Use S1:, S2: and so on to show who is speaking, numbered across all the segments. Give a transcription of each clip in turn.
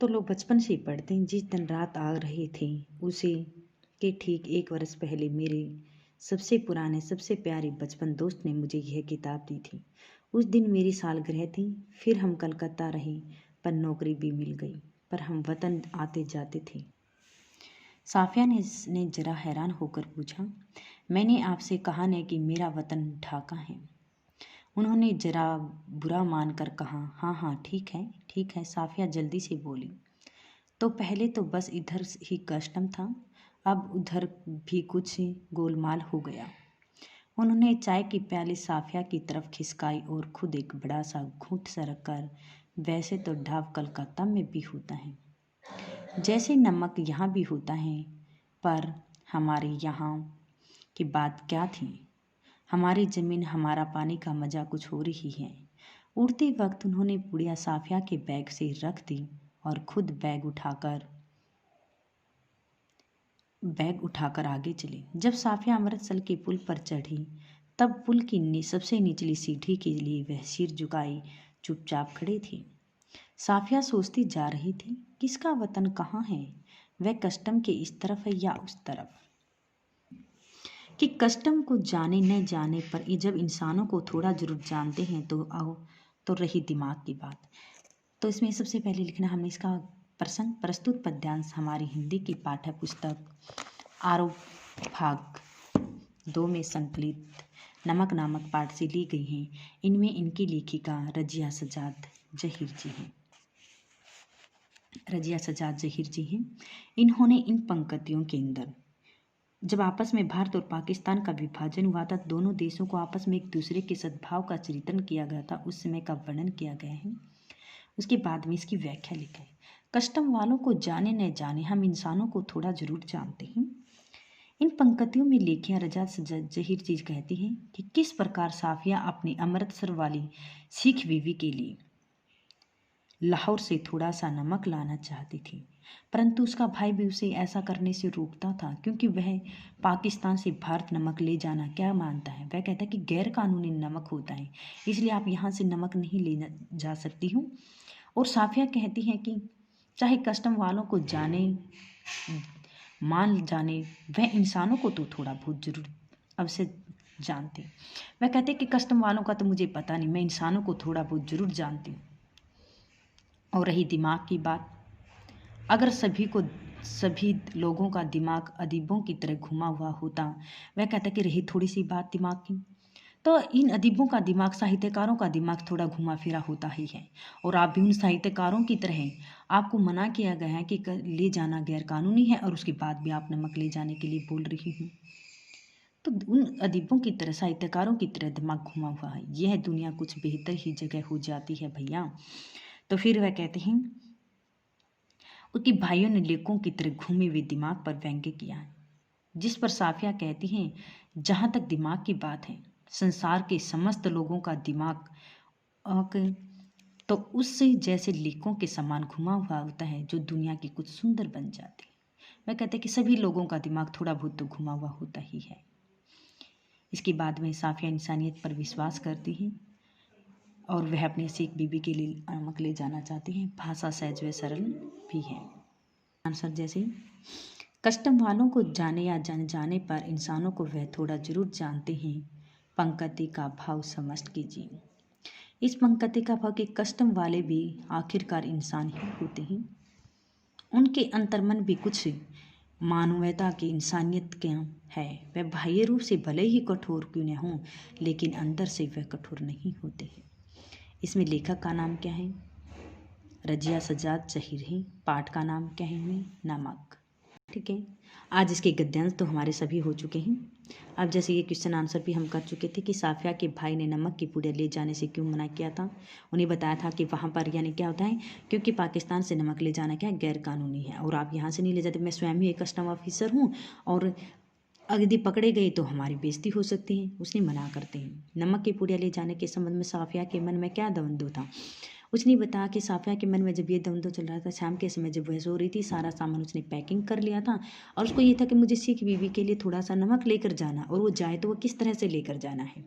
S1: तो लोग बचपन से ही पढ़ते हैं। जिस दिन रात आ रहे थे उसे के ठीक 1 वर्ष पहले मेरे सबसे पुराने सबसे प्यारे बचपन दोस्त ने मुझे यह किताब दी थी। उस दिन मेरी सालगिरह थी। फिर हम कलकत्ता रहे, पर नौकरी भी मिल गई, पर हम वतन आते जाते थे। साफिया ने जरा हैरान होकर पूछा, मैंने आपसे कहा न कि मेरा वतन ढाका है। उन्होंने जरा बुरा मानकर कहा, हाँ हाँ ठीक है। साफिया जल्दी से बोली, तो पहले तो बस इधर ही कस्टम था, अब उधर भी कुछ गोलमाल हो गया। उन्होंने चाय की प्याली साफिया की तरफ खिसकाई और खुद एक बड़ा सा घूंट सरक कर, वैसे तो ढाब कलकत्ता में भी होता है, जैसे नमक यहाँ भी होता है, पर हमारे यहाँ की बात क्या थी। हमारी ज़मीन हमारा पानी का मज़ा कुछ हो रही है। उड़ते वक्त उन्होंने पुड़िया साफिया के बैग से रख दी और खुद बैग उठाकर आगे चले। जब साफिया अमृतसर के पुल पर चढ़ी तब पुल की सबसे निचली सीढ़ी के लिए वह सिर झुकाई चुपचाप खड़े थे। साफिया सोचती जा रही थी, किसका वतन कहाँ है? वह कस्टम के इस तरफ है या उस तरफ? कि कस्टम को जाने न जाने पर जब इंसानों को थोड़ा जरूर जानते हैं तो रही दिमाग की बात। तो इसमें सबसे पहले लिखना हमने इसका प्रसंग प्रस्तुत पद्यांश हमारी हिंदी की पाठ्य पुस्तक आरोप भाग 2 में संकलित नमक नामक पाठ से ली गई हैं। इनमें इनकी लेखिका रजिया सजाद जहीर जी हैं। इन्होंने इन पंक्तियों के अंदर जब आपस में भारत और पाकिस्तान का विभाजन हुआ था, दोनों देशों को आपस में एक दूसरे के सद्भाव का चित्रण किया गया था, उस समय का वर्णन किया गया है। उसके बाद में इसकी व्याख्या लिखा है। कस्टम वालों को जाने न जाने हम इंसानों को थोड़ा जरूर जानते हैं। इन पंक्तियों में लेखियां रजा जहीर चीज कहती हैं कि किस प्रकार साफिया अपनी अमृतसर वाली सिख बीवी के लिए लाहौर से थोड़ा सा नमक लाना चाहती थी, परंतु उसका भाई भी उसे ऐसा करने से रोकता था, क्योंकि वह पाकिस्तान से भारत नमक ले जाना क्या मानता है। वह कहता है कि गैर कानूनी नमक होता है, इसलिए आप यहाँ से नमक नहीं ले जा सकती हूँ। और साफिया कहती हैं कि चाहे कस्टम वालों को मान जाने, वह इंसानों को तो थोड़ा बहुत जरूर अवश्य जानते। वह कहते कि कस्टम वालों का तो मुझे पता नहीं, मैं इंसानों को थोड़ा बहुत जरूर जानती हूँ। और रही दिमाग की बात, अगर सभी लोगों का दिमाग अदीबों की तरह घुमा हुआ होता, वह कहता कि रही थोड़ी सी बात दिमाग की, तो इन अदीबों का दिमाग, साहित्यकारों का दिमाग थोड़ा घुमा फिरा होता ही है। और आप भी उन साहित्यकारों की तरह हैं। आपको मना किया गया है कि ले जाना गैर कानूनी है, और उसके बाद भी आप नमक ले जाने के लिए बोल रही हूँ। तो उन अदीबों की तरह, साहित्यकारों की तरह दिमाग घुमा हुआ है। यह दुनिया कुछ बेहतर ही जगह हो जाती है भैया। तो फिर वह कहते हैं, उसके भाइयों ने लेखों की तरह घूमे हुए दिमाग पर व्यंग्य किया है, जिस पर साफिया कहती हैं, जहाँ तक दिमाग की बात है, संसार के समस्त लोगों का दिमाग तो उससे जैसे लेखों के समान घुमा हुआ होता है, जो दुनिया की कुछ सुंदर बन जाती है। वह कहते हैं कि सभी लोगों का दिमाग थोड़ा बहुत तो घुमा हुआ होता ही है। इसके बाद में साफिया इंसानियत पर विश्वास करती हैं और वह अपनी सिख बीबी के लिए नमक ले जाना चाहती हैं। भाषा सहज व सरल भी है। आंसर जैसे, कस्टम वालों को जाने या जान जाने पर इंसानों को वह थोड़ा जरूर जानते हैं। पंक्ति का भाव समझ कीजिए। इस पंक्ति का भाव कि कस्टम वाले भी आखिरकार इंसान ही होते हैं। उनके अंतर्मन भी कुछ मानवता की इंसानियत क्या है। वह बाह्य रूप से भले ही कठोर क्यों न हों, लेकिन अंदर से वह कठोर नहीं होते हैं। इसमें लेखक का नाम क्या है? रजिया सजाद जहीर है। पाठ का नाम क्या है? नमक। ठीक है, आज इसके गद्यांश तो हमारे सभी हो चुके हैं। अब जैसे ये क्वेश्चन आंसर भी हम कर चुके थे कि साफिया के भाई ने नमक की पुड़िया ले जाने से क्यों मना किया था। उन्हें बताया था कि वहाँ पर यानी क्या होता है, क्योंकि पाकिस्तान से नमक ले जाना क्या है, गैर कानूनी है, और आप यहाँ से नहीं ले जाते। मैं स्वयं ही एक कस्टम ऑफिसर हूँ, और यदि पकड़े गए तो हमारी बेइज्जती हो सकती है। उसने मना करते हैं। नमक की पुड़िया ले जाने के संबंध में साफिया के मन में क्या द्वंद्व था। उसने बताया कि साफिया के मन में जब ये द्वंद्व चल रहा था, शाम के समय जब वह सो रही थी, सारा सामान उसने पैकिंग कर लिया था, और उसको ये था कि मुझे सिख बीवी के लिए थोड़ा सा नमक लेकर जाना, और वो जाए तो वो किस तरह से लेकर जाना है।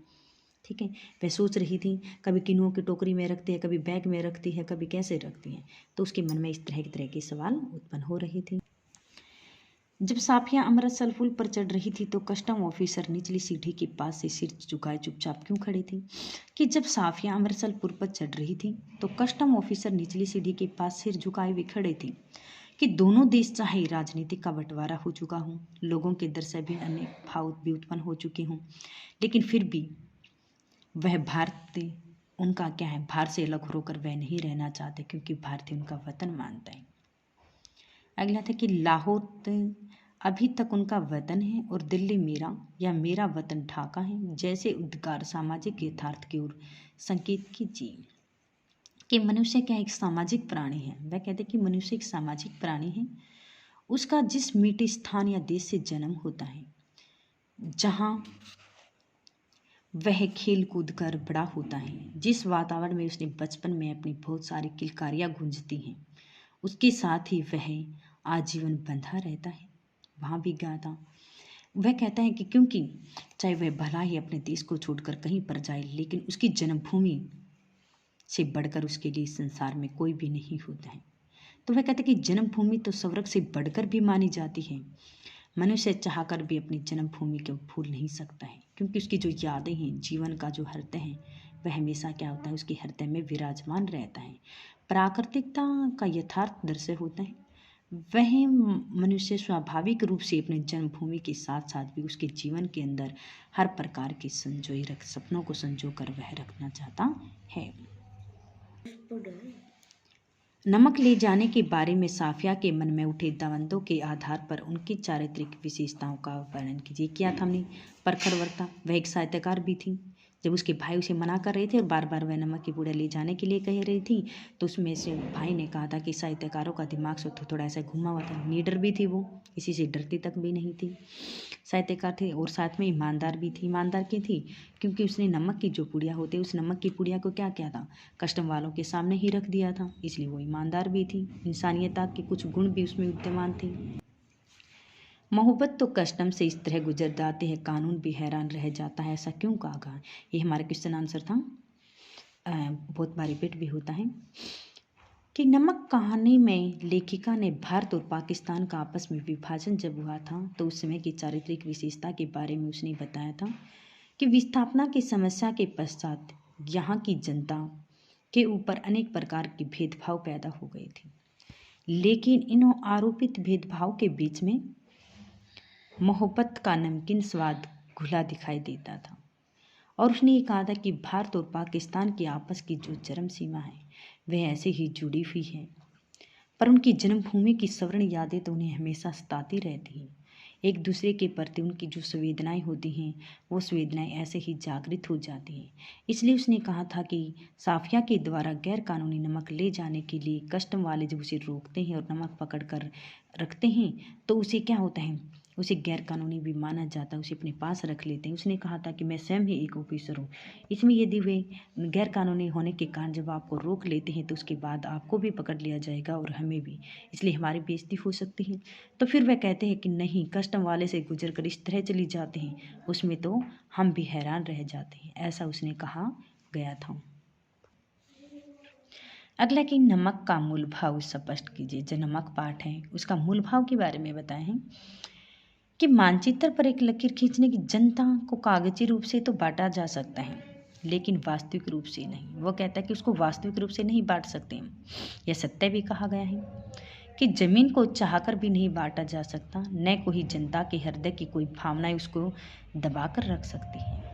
S1: ठीक है। वह सोच रही थी, कभी किनुओं की टोकरी में रखती है, कभी बैग में रखती है, कभी कैसे रखती है। तो उसके मन में इस तरह के सवाल उत्पन्न हो रहे थे। जब साफिया अमृतसर पुल पर चढ़ रही थी तो कस्टम ऑफिसर निचली सीढ़ी के पास से सिर झुकाए चुपचाप क्यों खड़े थे। कि जब साफिया अमृतसर पुल पर चढ़ रही थी तो कस्टम ऑफिसर निचली सीढ़ी के पास सिर झुकाए हुए खड़े थे। कि दोनों देश चाहे राजनीतिक का बंटवारा हो चुका हो, लोगों के दर से भी अनेक भाव भी उत्पन्न हो चुके हों, लेकिन फिर भी वह भारत उनका क्या है, भारत से अलग होकर वह नहीं रहना चाहते, क्योंकि भारत उनका वतन मानता है। अगला था कि लाहौर अभी तक उनका वतन है और दिल्ली मेरा या मेरा वतन ढाका है, जैसे उद्गार सामाजिक यथार्थ की ओर संकेत कीजिए। कि मनुष्य क्या एक सामाजिक प्राणी है। वह कहते कि मनुष्य एक सामाजिक प्राणी है। उसका जिस मीठे स्थान या देश से जन्म होता है, जहाँ वह खेल कूद कर बड़ा होता है, जिस वातावरण में उसने बचपन में अपनी बहुत सारी किलकारियाँ गूंजती हैं, उसके साथ ही वह आजीवन बंधा रहता है। वहाँ भी गया था। वह कहता है कि क्योंकि चाहे वह भला ही अपने देश को छोड़कर कहीं पर जाए, लेकिन उसकी जन्मभूमि से बढ़कर उसके लिए संसार में कोई भी नहीं होता है। तो वह कहते हैं कि जन्मभूमि तो स्वर्ग से बढ़कर भी मानी जाती है। मनुष्य चाहकर भी अपनी जन्मभूमि को भूल नहीं सकता है, क्योंकि उसकी जो यादें हैं, जीवन का जो हृदय है, वह हमेशा क्या होता है, उसके हृदय में विराजमान रहता है। प्राकृतिकता का यथार्थ दृश्य होता है। वह मनुष्य स्वाभाविक रूप से अपने जन्मभूमि के साथ साथ भी उसके जीवन के अंदर हर प्रकार के सपनों को संजो कर वह रखना चाहता है। नमक ले जाने के बारे में साफिया के मन में उठे द्वंद्वों के आधार पर उनकी चारित्रिक विशेषताओं का वर्णन कीजिए। क्या था हमने, प्रखर वक्ता। वह एक साहित्यकार भी थी। जब उसके भाई उसे मना कर रहे थे और बार बार वह नमक की पुड़िया ले जाने के लिए कह रही थी, तो उसमें से भाई ने कहा था कि साहित्यकारों का दिमाग से थोड़ा ऐसा घुमा हुआ था। नीडर भी थी वो, किसी से डरती तक भी नहीं थी। साहित्यकार थे और साथ में ईमानदार भी थी। ईमानदार की थी क्योंकि उसने नमक की जो पुड़िया होती है, उस नमक की पुड़िया को क्या किया था, कस्टम वालों के सामने ही रख दिया था, इसलिए वो ईमानदार भी थी। इंसानियत के कुछ गुण भी उसमें विद्यमान थे। मोहब्बत तो कस्टम से इस तरह गुजर जाते हैं, कानून भी हैरान रह जाता है, ऐसा क्यों कहा। ये हमारा क्वेश्चन आंसर था। बहुत बार रिपीट भी होता है कि नमक कहानी में लेखिका ने भारत और पाकिस्तान का आपस में विभाजन जब हुआ था, तो उस समय की चारित्रिक विशेषता के बारे में उसने बताया था कि विस्थापना की समस्या के पश्चात यहाँ की जनता के ऊपर अनेक प्रकार के भेदभाव पैदा हो गए थे, लेकिन इन आरोपित भेदभाव के बीच में मोहब्बत का नमकीन स्वाद घुला दिखाई देता था। और उसने ये कहा था कि भारत और पाकिस्तान की आपस की जो चरम सीमा है, वह ऐसे ही जुड़ी हुई है, पर उनकी जन्मभूमि की स्वर्ण यादें तो उन्हें हमेशा सताती रहती हैं। एक दूसरे के प्रति उनकी जो संवेदनाएं होती हैं, वो संवेदनाएं ऐसे ही जागृत हो जाती हैं। इसलिए उसने कहा था कि साफिया के द्वारा गैर कानूनी नमक ले जाने के लिए कस्टम वाले जब उसे रोकते हैं और नमक पकड़ कर रखते हैं, तो उसे क्या होता है, उसे गैर कानूनी भी माना जाता है, उसे अपने पास रख लेते हैं। उसने कहा था कि मैं स्वयं ही एक ऑफिसर हूँ, इसमें यदि वे गैर कानूनी होने के कारण जब आपको रोक लेते हैं, तो उसके बाद आपको भी पकड़ लिया जाएगा और हमें भी, इसलिए हमारी बेइज्जती हो सकती है। तो फिर वह कहते हैं कि नहीं, कस्टम वाले से गुजर कर इस तरह चली जाते हैं, उसमें तो हम भी हैरान रह जाते हैं, ऐसा उसने कहा गया था। अगला कि नमक का मूल भाव स्पष्ट कीजिए। जो नमक पाठ है उसका मूल भाव के बारे में बताए हैं कि मानचित्र पर एक लकीर खींचने की जनता को कागजी रूप से तो बांटा जा सकता है, लेकिन वास्तविक रूप से नहीं। वो कहता है कि उसको वास्तविक रूप से नहीं बांट सकते। यह सत्य भी कहा गया है कि जमीन को चाहकर भी नहीं बांटा जा सकता, न कोई जनता के हृदय की कोई भावनाएं उसको दबाकर रख सकती है।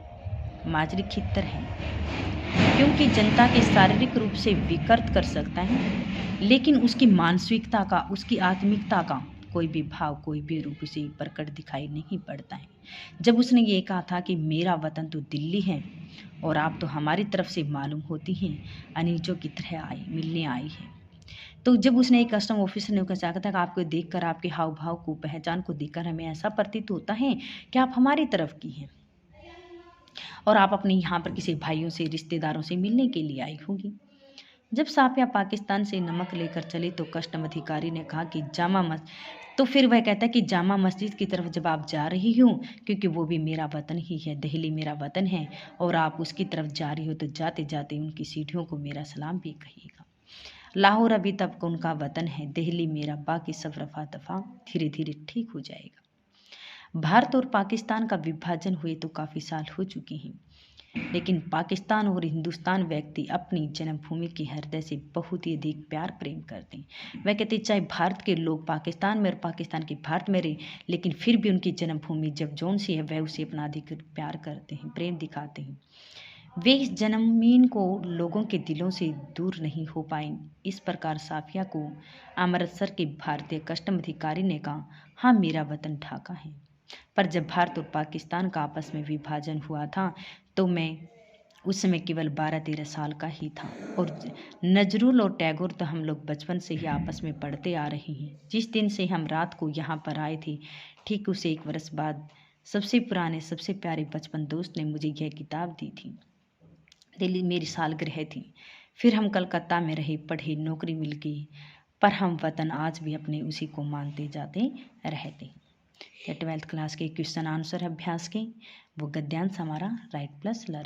S1: माजरी खित्तर है क्योंकि जनता के शारीरिक रूप से विकृत कर सकता है, लेकिन उसकी मानसिकता का, उसकी आत्मिकता का कोई भी भाव, कोई भी रूप उसे प्रकट दिखाई नहीं पड़ता है। जब उसने ये कहा था कि मेरा वतन तो दिल्ली है और आप तो हमारी तरफ से मालूम होती हैं अनीजों की तरह मिलने आई है, तो जब उसने एक कस्टम ऑफिसर ने कहा था कि आपको देखकर, आपके हाव भाव को, पहचान को देखकर हमें ऐसा प्रतीत होता है कि आप हमारी तरफ की हैं और आप अपने यहाँ पर किसी भाइयों से, रिश्तेदारों से मिलने के लिए आई होगी। जब साफिया पाकिस्तान से नमक लेकर चली तो कस्टम अधिकारी ने कहा कि जामा मस्जिद, तो फिर वह कहता है कि जामा मस्जिद की तरफ जब आप जा रही हो, क्योंकि वो भी मेरा वतन ही है, दिल्ली मेरा वतन है, और आप उसकी तरफ जा रही हो तो जाते जाते उनकी सीढ़ियों को मेरा सलाम भी कहिएगा। लाहौर अभी तक उनका वतन है, दिल्ली मेरा, बाकी सब रफा दफा धीरे धीरे ठीक हो जाएगा। भारत और पाकिस्तान का विभाजन हुए तो काफ़ी साल हो चुके हैं, लेकिन पाकिस्तान और हिंदुस्तान व्यक्ति अपनी जन्मभूमि के हृदय से बहुत ही अधिक प्यार प्रेम करते हैं। वह कहते चाहे भारत के लोग पाकिस्तान में और पाकिस्तान के भारत में रहे, लेकिन फिर भी उनकी जन्मभूमि जब जौन सी है वह उसे अपना अधिक प्यार करते हैं, प्रेम दिखाते हैं। वे इस जन्मभूमि को लोगों के दिलों से दूर नहीं हो पाए। इस प्रकार साफिया को अमृतसर के भारतीय कस्टम अधिकारी ने कहा, हाँ मेरा वतन ढाका है, पर जब भारत और पाकिस्तान का आपस में विभाजन हुआ था तो मैं उस समय केवल 12-13 साल का ही था, और नजरुल और टैगोर तो हम लोग बचपन से ही आपस में पढ़ते आ रहे हैं। जिस दिन से हम रात को यहाँ पर आए थे, ठीक उसे 1 वर्ष बाद सबसे पुराने सबसे प्यारे बचपन दोस्त ने मुझे यह किताब दी थी। दिल्ली मेरी सालगिरह थी। फिर हम कलकत्ता में रहे, पढ़े, नौकरी मिल गई, पर हम वतन आज भी अपने उसी को मानते जाते रहते। 12th क्लास के क्वेश्चन आंसर अभ्यास के वो गद्यांश हमारा राइट प्लस लर्न